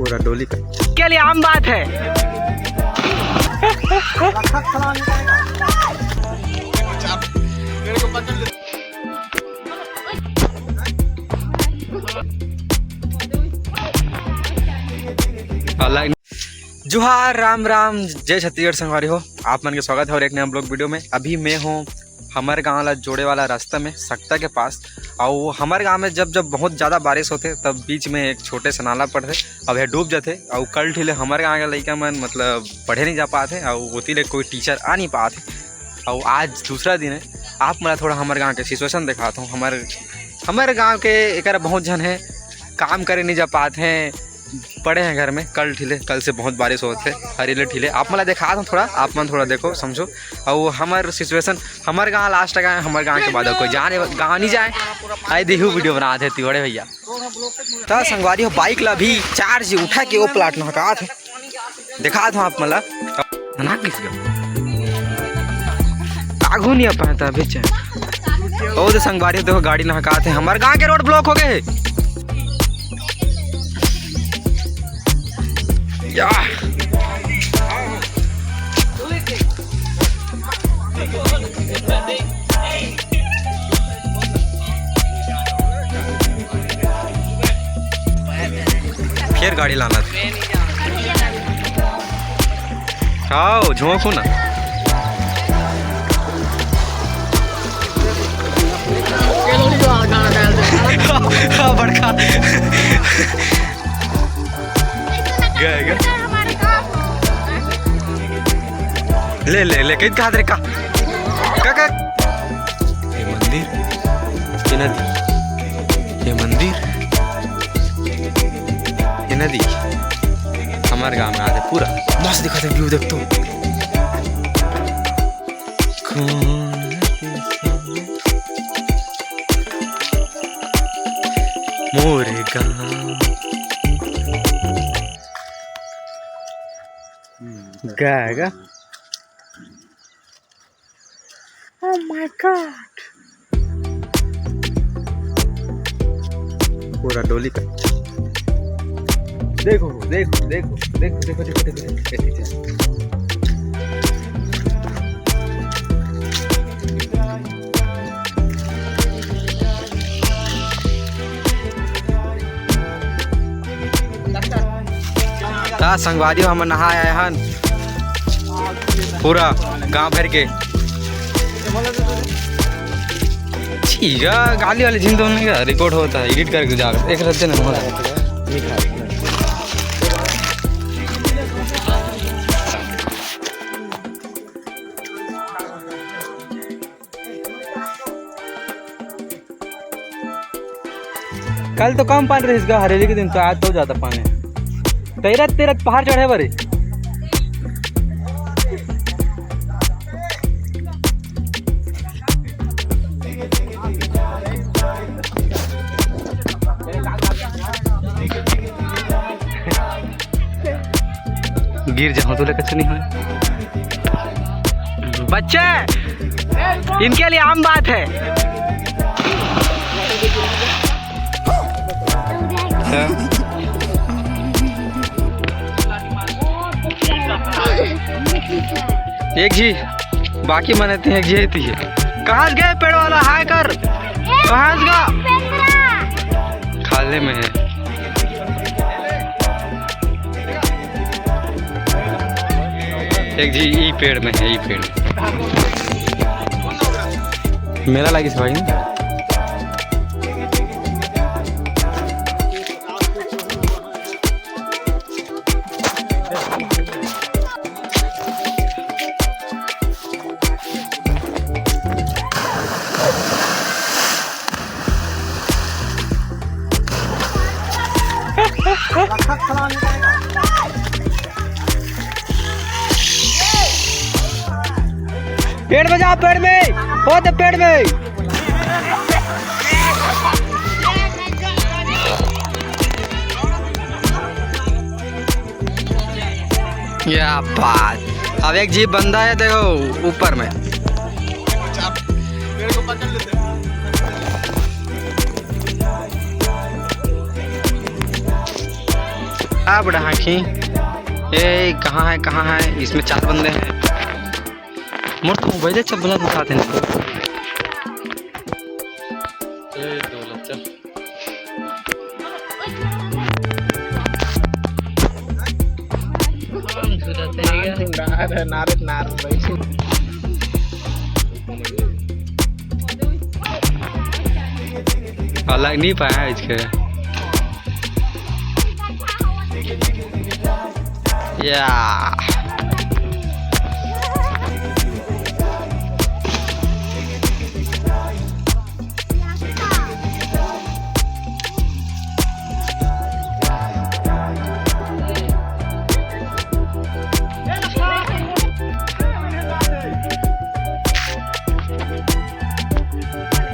पूरा डोली का के लिए आम बात है। जोहार राम राम जय छत्तीसगढ़ संगवारी हो, आप मन के स्वागत है और एक नया ब्लॉग वीडियो में। अभी मैं हूँ हमारे गांव ला जोड़े वाला रास्ता में सक्ता के पास। और हमारे गांव में जब बहुत ज़्यादा बारिश होते तब बीच में एक छोटे से नाला पड़ते, अब यह डूब जाते। और कल ठीले हमारे गाँव के लड़का मन मतलब पढ़े नहीं जा पाते और उसी ले कोई टीचर आ नहीं पाते। और आज दूसरा दिन है, आप मैं थोड़ा हमारे गाँव के सिचुएशन दिखाता हूँ। हमारे गाँव के एक बहुत जन है काम करे नहीं जा पाते हैं, पड़े हैं घर में। कल से बहुत बारिश होते हरीले ठीले आप मला देखा हूँ थोड़ा, आप मन थोड़ा देखो समझो। और हमारे सिचुएशन हमारे गाँव लास्ट गए, हमारे गाँव के बाद कोई जाने गाँव नहीं जाए। आए देखो वीडियो बना देती बड़े भैया तो संगवारी हो। बाइक ला भी चार्ज उठा के वो प्लाट में हका थे दिखा दूँ आप मला ना किस आगू नहीं आ पाता बीच और संगवारी देखो गाड़ी ना हका थे। हमारे गाँव के रोड ब्लॉक हो गए या फिर गाड़ी लाना आओ झोंको ना बड़का गए ले कहीं कहा रे का ये मंदिर ये नदी, ये मंदिर ये नदी हमारे गांव में आते पूरा मस्त दिखाते व्यू। देख तो मोरे गाँव गागा। Oh my God! पूरा डोली का देखो देखो देखो देखो देखो देखो देखो संगवारी हम नहाए आए हन पूरा गांव भर के। गाली वाले जिन दोनों का रिकॉर्ड होता है, एडिट करके जा एक रद्दे नहीं होता है। कल तो कम पानी रही इसका, हरेली के दिन तो आज तो ज़्यादा पानी। तेरत पहाड़ चढ़े बरे गिर जाऊं तो कुछ नहीं है। बच्चे इनके लिए आम बात है। एक जी बाकी मनते हैं, एक जी थी कहाँ गए पेड़ वाला हाय कर कहाँ गया खाले में है। एक जी ई पेड़ में है, ई पेड़ मेरा लगी से भाई पेड़ में जाओ, पेड़ में हो तो पेड़ में क्या बात। अब एक जीप बंदा है देखो ऊपर में। अब ढांकी ये कहाँ है इसमें 4 बंदे हैं। मोर तो मोबाइल चल बोला उठाते नहीं अलग नहीं पाया इसके या